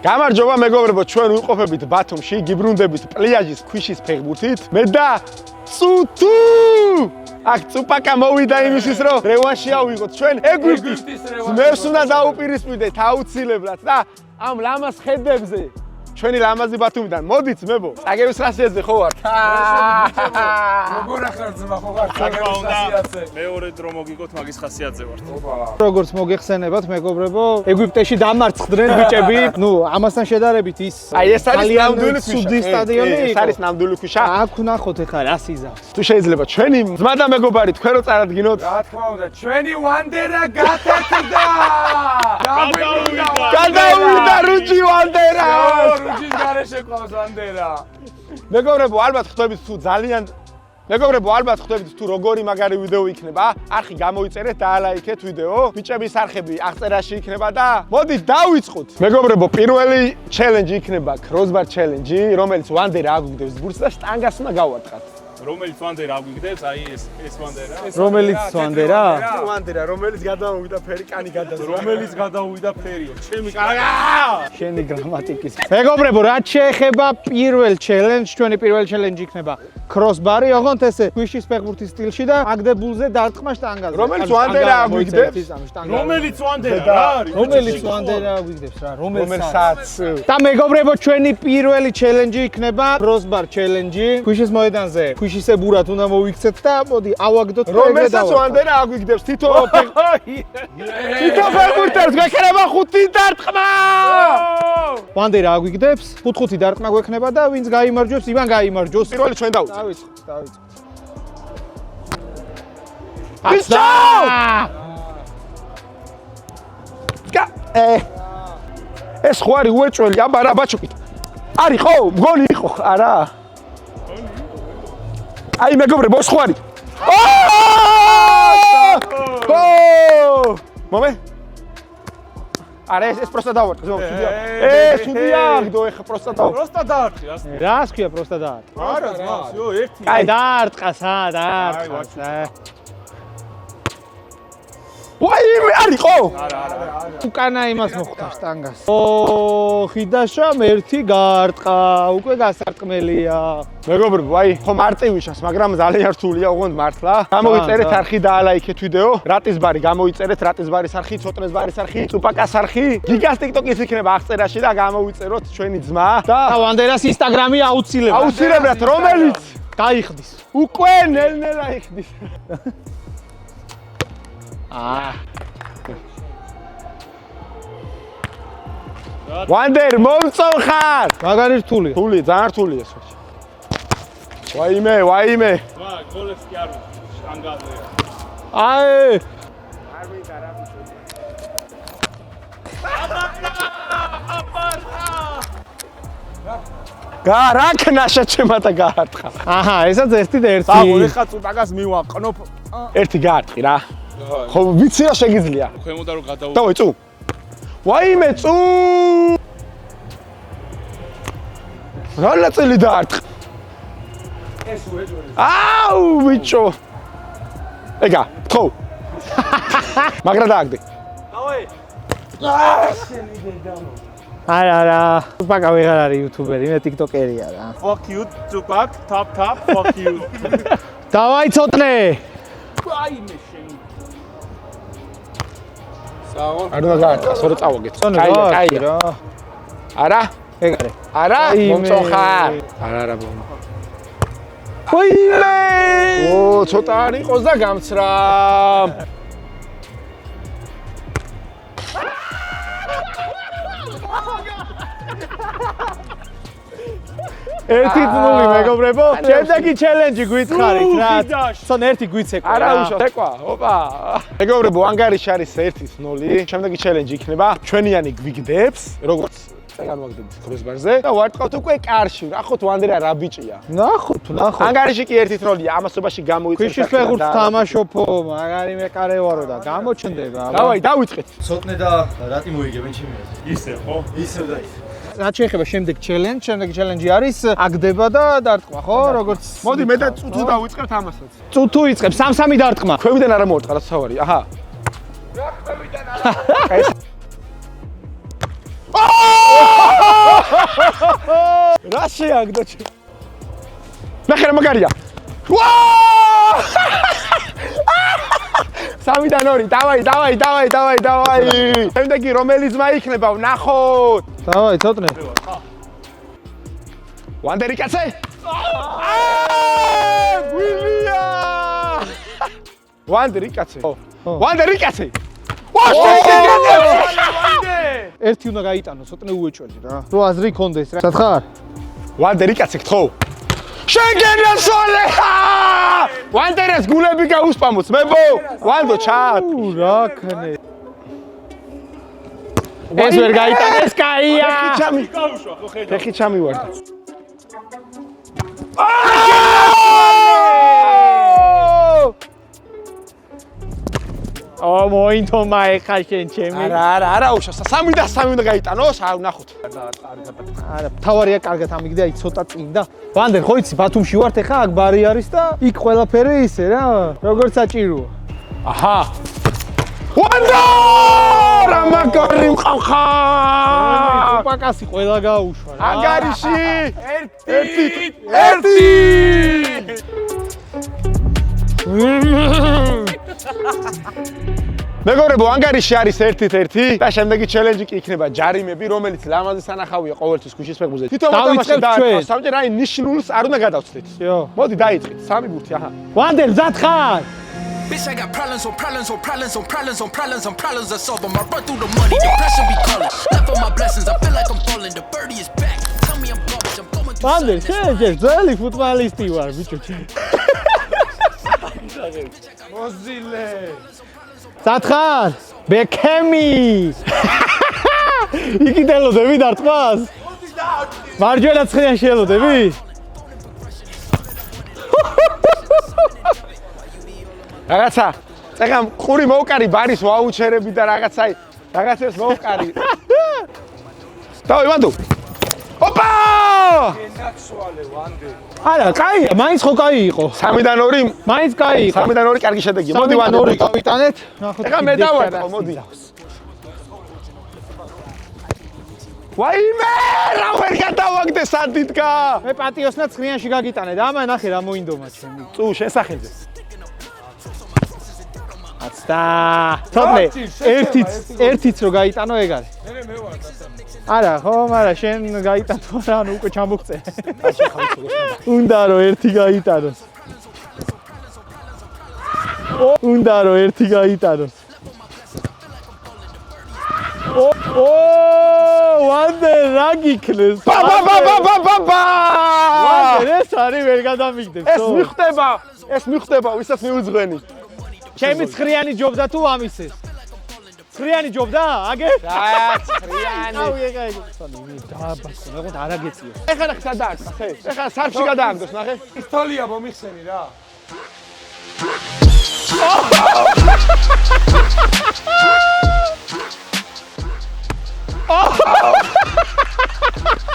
გამარჯობა მეგობრებო, ჩვენ ვიმყოფებით ბათუმში, გიბრუნდებით პლიაჟის ქვიშის ფეხბურთით. მე და წუთუ! აქ წუპაკა მოვიდა იმისთვის, რომ რევანში ავიღოთ. ჩვენ ეგვიპტის ძმებს უნდა დაუპირისპირდეთ აუცილებლად და ამ ლამაზ ხედებზე ჩვენი ლამაზი ბათუმიდან. მოდით ძმებო, წაგების ხასიათზე ხო ვართ? როგორ ახლა ძმა ხო ვარ? წაგება უნდა მეორე დრო მოგიგოთ მაგის ხასიათზე ვართ. როგორც მოგეხსენებათ მეგობრებო, ეგვიპტეში დამარცხდნენ ბიჭები. ნუ ამასთან შედარებით ის აი ეს არის ნამდვილი ცუდი სტადიონი. ეს არის ნამდვილი ქვიშა. აქ ვნახოთ ეხლა რა სიზავს. თუ შეიძლება ჩვენი ძმა და მეგობარი თქვენ რო წარადგინოთ. რა თქმა უნდა, ჩვენი ვანდერა გათეთდა! გადავიდა რუჯი ვანდერა! რუჯის გარეშე ყავს ვანდერა. მეგობრებო, ალბათ ხვდებით თუ ძალიან მეგობრებო, ალბათ ხვდებით თუ როგორი მაგარი ვიდეო იქნება. არხი გამოიწერეთ და ალაიქეთ ვიდეო. ბიჭების არხები აღწერაში იქნება და მოდით დავიწყოთ. მეგობრებო, პირველი ჩელენჯი იქნება crossbar challenge, რომელიც ვანდერა აგვიგდებს ბურთს და შტანგას უნდა გავარტყათ. რომელიც ვანდერა აგვიგდებს, აი ეს ვანდერა. რომელიც ვანდერა? ვანდერა, რომელიც გადავიდა ფერი, კანი გადაზრდა. რომელიც გადავიდა ფერიო. ჩემი შენი გრამატიკის. მეგობრებო, რაც შეეხება პირველ ჩელენჯს, ჩვენი პირველი ჩელენჯი იქნება crossbar-ი, ოღონდ ესე ქვიშის ფეხბურთის სტილში და აგდებულზე დარტყმა შტანგაზე. რომელიც ვანდერა აგვიგდებს? რომელიც ვანდერა რა არის? რომელიც ვანდერა აგვიგდებს რა, რომელსაც და მეგობრებო, ჩვენი პირველი ჩელენჯი იქნება crossbar challenge. ქვიშის მოედანზე ქვიშისე ბურად უნდა მოვიქცეთ და მოდი ავაგდოთ და რომელსაც ვანდერა აგვიგდებს თითო ფეხბურთელს გვექნება 5 დარტყმა. ვანდერა აგვიგდებს, 5-5 დარტყმა გვექნება და ვინც გაიმარჯვებს, ივან გაიმარჯვოს. პირველი ჩვენ დავუწყოთ. დავიწყოთ. ბიჭო! ეს ხო არის უეჭველი, აბა რა ბაჩუკით. არის ხო? მგონი იყო, არა? აი მეგობრებო, ხო არის? მომე? არა ეს პროსტა დავარტყე, ზოგადად. სუდია, გდო ეხა პროსტა დავარტყე. პროსტა დაარტყი, ასე. რას ქვია პროსტა დაარტყა? არა, ძმას, იო, ერთი. აი დაარტყა, დაარტყა. ვაიმე, არისო? უკანა იმას მოხდა შტანგას. ხიდაშამ ერთი გაარტყა, უკვე გასარკმელია. მეგობრებო, აი, ხო მარტივიშას, მაგრამ ძალიან რთულია ოღონდ მართლა. გამოიწერეთ არხი და ალაიქეთ ვიდეო. რატის ბარი გამოიწერეთ, რატის ბარის არხი, ცოტნეს ბარის არხი, წუპაკას არხი. გიგას TikTok-ის იქნება აღწერაში და გამოიწეროთ ჩვენი ძმა და ვანდერას Instagram-ი აუცილებლად. აუცილებლად რომელიც გაიხდის. უკვე ნელ-ნელა იხდის. ვანდერ მომწონხარ. მაგარი რთული. რთული, ძალიან რთულია ეს. ვაიმე, ვაიმე. ვა, გოლებს კი არ ვიცი, შტანგაზეა. აი. არ ვიდა რა ბიჭო. გარაკნაშა ჩემა და გაარტყა. აჰა, ესაც ერთი და ერთი. აგო, ეხლა წუტაკას მივაყნობ. ერთი გაარტყი რა. ხო ვიცი რა შეგიძლია. ქვემოდა რომ გადაუ. დავაი წუ. ვაიმე წუ. რალაწილი დაარტყ. ეს უეჭველი. აუ ბიჭო. ეგა, ხო. მაგრა დააგდე. დავაი. შენი დედამო. არა, პაკა ვეღარ არის იუთუბერი, მე ტიქტოკერია რა. Fuck you, Tupac, tap, fuck you. დავაი ცოტნე. აი მე შენ. არ უნდა გაარტყას, ორი წავაგეთ. კაია რა. არა? ეგ არის. არა? მომწონხარ. არა ბო. ვაიმე! ო, ცოტა არ იყოს და გამცრამ. ერთი წული მეგობრებო, შემდეგი ჩელენჯი გვიცხარით რა. ცოტა ერთი გვიცეკვა. არა უშო, ეკვა, ოპა. მეგობრებო, ანგარიში არის 1-0. შემდეგი ჩელენჯი იქნება ჩვენიანი გვიგდებს, როგორც განვაგდებით crossbar-ზე და ვარტყავთ უკვე კარში. ნახოთ ვანდერა რა ბიჭია. ნახოთ. ანგარიში კი 1-0-ია, ამასობაში გამოიწევს. ქვიშის ფეხბურთს თამაშობო, მაგარი მეყარე ვარო და გამოჩნდება. დავაი, დავიწყეთ. ცოტნე და რატი მოიგებენ ჩემი აზრით? ისე ხო? ისევ და ისევ. რაც შეეხება შემდეგ ჩელენჯ, შემდეგი ჩელენჯი არის აგდება და დარტყმა, ხო? როგორც მოდი მე და წუთუ დავიწყებთ ამასაც. წუთუ იწყებს 3-3 დარტყმა. ქვევიდან არა მოვარტყა რა თავარი. აჰა. რა ქვევიდან არა? რა შეაგდო? ნახე რა მაგარია. ვა! 3-დან 2. დავაი. შემდეგი რომელი ძმა იქნება? ვნახოთ. დავაი, ცოტნე. ვანდერი კაცე? გვილია! ვანდერი კაცე. ვანდერი კაცე. ერთი უნდა გაიტანო, ცოტნე უეჭველი რა. რო აზრი კონდეს რა. სათხარ? ვანდერი კაცე გთხოვ. შეგენა სოლე! ვანდერეს გულები გაუსპამოც, მებო! ვანდო ჩაათ. რა ქნე. ეს ვერ გაიტანეს, კაია. გაუშვა ხო ხედავ. ფეხი ჩამივარდა. მოინთო მაეხა შენ ჩემი. არა, უშო, 3-3 უნდა გაიტანოს, აი ვნახოთ. არა, თავარია კარგად ამიგდე, აი ცოტა წინ და. ვანდერ, ხო იცი, ბათუმში ვართ ახლა, აქ ბარი არის და იქ ყველაფერი ისე რა, როგორც საჭიროა. აჰა. ვანდო! რა მაგარი მყავხა! პაკასი ყველა გაუშვა რა. ანგარიში! ერთი! მეგობრებო, ანგარიში არის 1-1 და შემდეგი ჩელენჯი კი იქნება ჯარიმები, რომელიც ლამაზი სანახავია ყოველთვის ქუჩის ფეხბურთზე. თვითონ მოთამაშე დააკავოს, სამჯერ აი ნიშნულს არ უნდა გადავცდეთ. მოდი დაიწყეთ, 3 ბურთი, აჰა. ვანდერ, მზად ხარ? Bitch, I got problems I solve them. I run through the money, depression be calling. Left on my blessings, I feel like I'm falling. The birdie is back. Tell me I'm garbage, I'm going through ვანდერ, შენ ძველი ფუტბოლისტი ვარ, ბიჭო. მოზილე. მზად ხარ? ბეკემი. იქით ელოდები დარტყმას? მარჯვენა ცხენაში ელოდები? რაღაცა, წეგამ ყური მოვკარი ბარის ვაუჩერები და რაღაცას მოვკარი. დავი ვანდო. ოპა! არა, კაია, მაინც ხო კაი იყო. 3-დან 2. მაინც კაი იყო. 3-დან 2 კარგი შედეგია. მოდი ვანდო. 2 გავიტანეთ. ნახოთ. ეხლა მე დავარტყო, მოდი. ვაიმე, რა ვერ გადავაგდე სანდიტკა. მე პატიოსნა ცხრიანში გაგიტანე და ამა ნახე რა მოინდომა ჩემი. წუ შესახენზე. აცდა. თორე, ერთიც რო გაიტანო ეგ არის. მე ვარ და არა, ხო, მაგრამ შენ გაიტანო რა, ანუ უკვე ჩამოგწე. უნდა რომ ერთი გაიტანოს. უნდა რომ ერთი გაიტანოს. ვანდერ რა გიქნეს? ვანდერ ეს არის ვერ გადამიგდებს. ეს მიხვდება, ვისაც მიუძღვენი. ჩემი ცხრიანი ჯობდა თუ ამისეს? ცხრიანი ჯობდა? აგე? რა, ცხრიანი. აუ ეგა. დააბასო, მეგონა არ აგეციო. ეხლა ხსა დააკრა, ხე? ეხლა სარფში გადააგდოს, ნახე. პისტოლია მომიხსენი რა.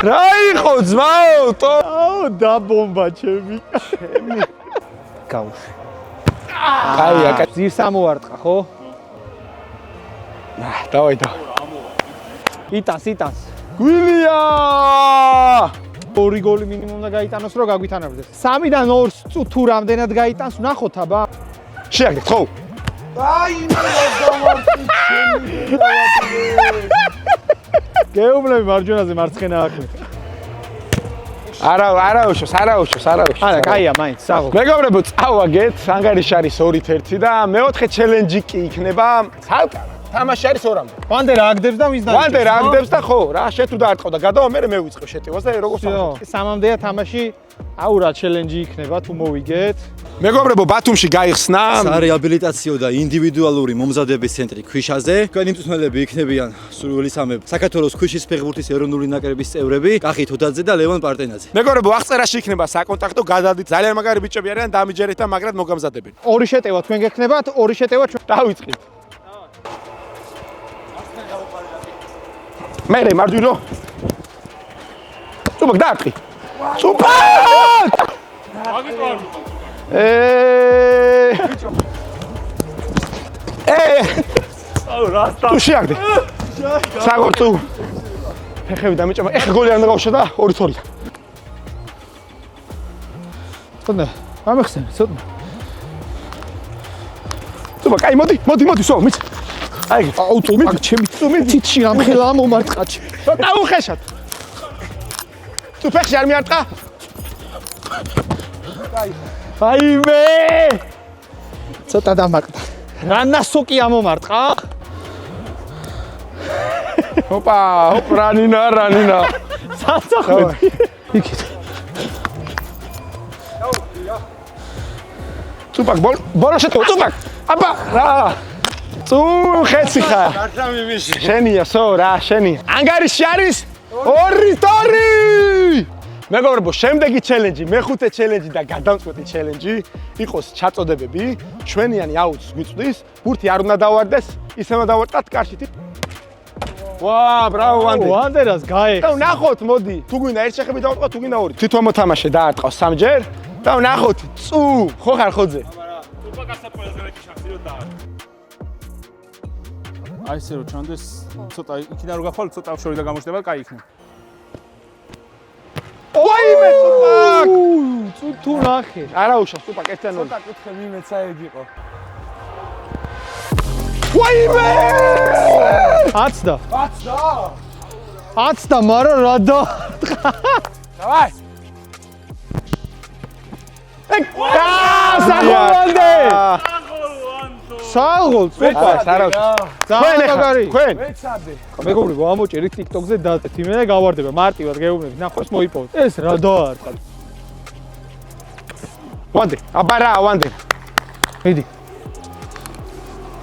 რა იყო ძმაო? აუ დაბომბა ჩემი. გაუშვი. კაია, ძირს ამოვარტყა, ხო? დავაი. იტანს. გვილია! 2 გოლი მინიმუმ უნდა გაიტანოს, რომ გაგვითანაბრდეს. 3-დან 2 თუ რამდენად გაიტანს, ვნახოთ აბა. შეაგდეთ, ხო? გეუბნები მარჯვენაზე მარცხენა აქვე. არა უშოს. არა, კაია, მაინც, საღო. მეგობრებო, წავაგეთ, ანგარიში არის 2-1 და მეოთხე ჩელენჯი კი იქნება ცალკე. თამაში არის 2-მდე. ვანდერ აგდებს და მის დაიწყებს. ვანდერ აგდებს და ხო, რა, შე თუ დაარტყო და გადავა, მე მევიწყო შეტევას და როგორ სამწუხაროდ. 3-მდეა თამაში. აუ რა ჩელენჯი იქნება თუ მოვიგეთ. მეგობრებო, ბათუმში გაიხსნა სარეაბილიტაციო და ინდივიდუალური მომზადების ცენტრი ქვიშაზე. თქვენი მწვრთნელები იქნებიან სურვილისამებრ საქართველოს ქვიშის ფეხბურთის ეროვნული ნაკრების წევრები, კახი თოდაძე და ლევან პარტენაძე. მეგობრებო, აღწერაში იქნება საკონტაქტო გადადით. ძალიან მაგარი ბიჭები არიან, დამიჯერეთ და მაგრად მოგამზადებენ. 2 შეტევა თქვენ გექნებათ, 2 შეტევა ჩვენ. დავიწყეთ. მერე მარჯვნო. სუპაკ დაარტყი. სუპაკ! აუ რა სა. თუ შეაგდე. საგორწუ. ფეხები დამეჭამა. ეხლა გოლი არ უნდა გავუშვა და 2-2. ცოტა ამეხსენ, ცოტა. თუმცა, კაი, მოდი, სულ, მიც. აი, აუტომატ ჩემი თითში ამხელა მომარტყაჩი. ცოტა უხეშად. თუ ფეხში არ მიარტყა? აიმე! ცოტა დამარტყა. რანასოკი ამომარტყა? ოპა, რანინა. საცოხვი. იქით. წუპაკ, ბოლო შეტყო, წუპაკ. აბა, რა. ხეცი ხარ. გართამი მიში. შენია, რა, შენია. ანგარიში არის 2-2. მეგობრებო, შემდეგი ჩელენჯი, მეხუთე ჩელენჯი და გადამწყვეტი ჩელენჯი იყოს ჩაწოდებები. ჩვენიანი აუცს გვიწვდის. ბურთი არ უნდა დავარდეს, ისევ დავარტყათ კარშით. ვა, ბრავო, ვანდერი. ვანდერას გაეხს. და ნახოთ, მოდი. თუ გვინდა ერთ შეხები დავარტყვა, თუ გვინდა ორი. თვითონ მოთამაშე დაარტყავს 3ჯერ და ნახოთ, ხო ხარ ხოძე. უპაკასად ყველაზე მეტი შანსი რომ დაარტყა. აი ესე რომ ჩანდეს, ცოტა იქიდან რო გახვალ, ცოტა შორი და გამოჩნდება, კაი იქნება. ვაიმე, წუპაკ! თუ ნახე. არა უშავს, წუპაკ, ერთიან ორი. ცოტა კუთხე მიმეცა ეგ იყო. ვაიმე! 10-და. 10-და, მაგრამ რა და? დავაი. საგოლვანდე! საღოლ, წუპაკ. არა უშავს. ძალიან მაგარი. თქვენ? მეცადე. მეგობრებო, ამოჭერით TikTok-ზე დაწეთ, იმენა გავარდება, მარტივად გეუბნებით, ნახოს მოიპოვოთ. ეს რა დაარტყა? ვანდე, აბა რა, ვანდე. მიდი.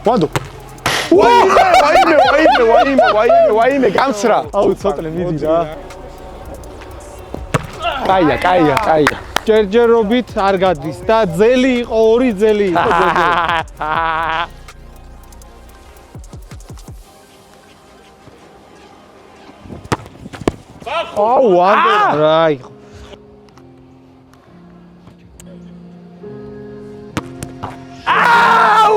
ვანდო. ვაიმე, გამცრა. აუ, ცოტნე მიდი რა. კაია. ჯერჯერობით არ გადის და ძელი იყო, 2 ძელი იყო ჯერჯერ. აუ, ვანდერ რა იყო.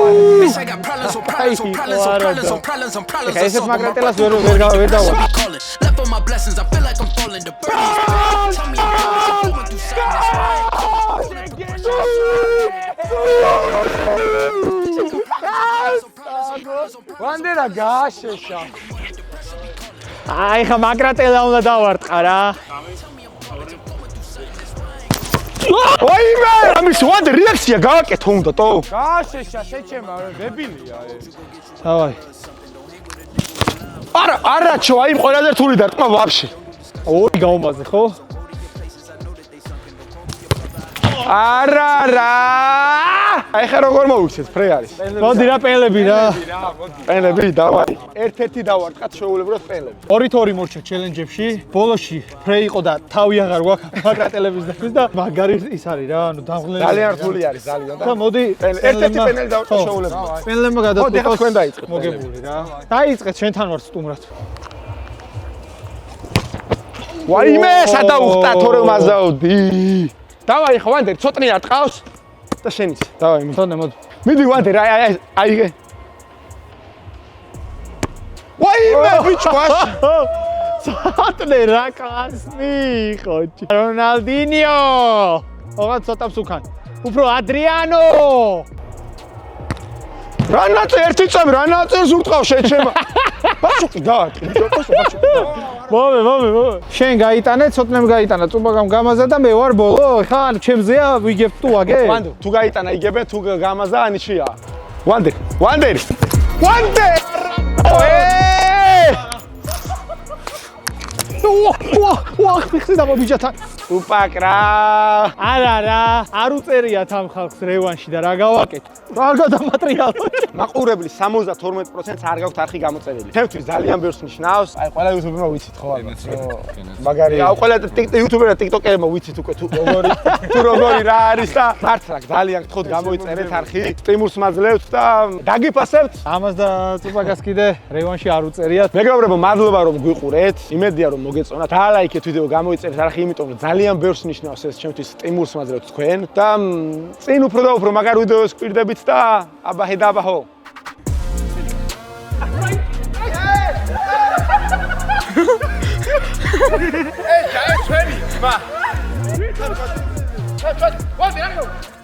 Bitch, I got problems on problems on problems on problems on problems on problems. ესეთ მაგრატელას ვერ დავა. Left on my blessings, I feel like I'm falling. The bird is back. Tell me I'm going through something that's right. ვანდერა გააშეშა. აი ხა მაგრატელა უნდა დავარტყა რა. ვაიმე! ამის ვანდე რეაქცია გავაკეთო უნდა თო. გააშეშა, შეჩემა, დებილია ეს. დავაი. არაჩო, აი ყველაზე რთული დარტყმა ვაფშე. 2 გაუმაზე ხო? არა. აი ხა როგორ მოვიქცეთ, ფრე არის. მოდი რა პენლები რა. პენლები, დავაი. ერთ-ერთი დავარტყათ შეუულებრად პენლები. 2-2 მორჩა ჩელენჯებში. ბოლოში ფრე იყო და თავი აღარ გვაქვს მაგრატელების დათვის და მაგარი ის არის რა, ანუ დამღლელი. ძალიან რთული არის, ძალიან და მოდი ერთ-ერთი პენელი დავარტყა შეუულებრად. პენლებმა ხო, გადაწყვეტა. ეხლა თქვენ დაიწყეთ. მოგებული რა. დაიწყეთ შენთან ვარ სტუმრად. ვაიმე, სადაუხტა თორე მაზაოდი. დავაი ხო ვანდერ, ცოტნე არტყავს და შენის. დავაი მიდი. თონე მოდი. მიდი ვანდერ, აი. ვაიმე, ბიჭყვას. ცოტნე რა კასნი იყო. რონალდინიო. ოღონდ ცოტა მსუქან. უფრო ადრიანო. რანაწე ერთი წამი, რანაწეს ურტყავ შეჩემა. ბაჭუკი დაარტყი, ბაჭუკი. მომე. შენ გაიტანე, ცოტნემ გაიტანა, წუბაგამ გამაზა და მე ვარ ბოლო. ხან ჩემზეა ვიგებ თუ აგე. ვანდერ, თუ გაიტანა იგებე, თუ გამაზა ანიშია. ვანდერ. ვახ, ფიხსი დამობიჯათა. უპაკ რა. არა, არ უწერიათ ამ ხალხს რევანში და რა გავაკეთო? რა გადამატრიალო. მაყურებლის 72%-ს არ გაქვთ არხი გამოწერილი. ჩემთვის ძალიან ბევრს ნიშნავს. აი ყველა იუთუბერმა ვიცით ხო ალბათ. მაგარია. აი ყველა იუთუბერმა და ტიკტოკერმა ვიცით უკვე თუ როგორი რა არის და მართლა ძალიან გთხოვთ გამოიწერეთ არხი. სტიმულს მაძლევთ და დაგიფასებთ. ამას და წუბაგას კიდე რევანში არ უწერიათ. მეგობრებო, მადლობა რომ გვიყურეთ. იმედია რომ მოგეწონათ. დაალაიქეთ ვიდეო, გამოიწერეთ არხი, იმიტომ რომ ძალიან ბევრს ნიშნავს ეს ჩემთვის სტიმულს მაძლევთ თქვენ და წინ უფრო და უფრო მაგარ ვიდეოს გვირდებით და აბა ჰედაბაჰო. ეს ჩვენი, მა. ჩა, ვადი, რა გქონდა?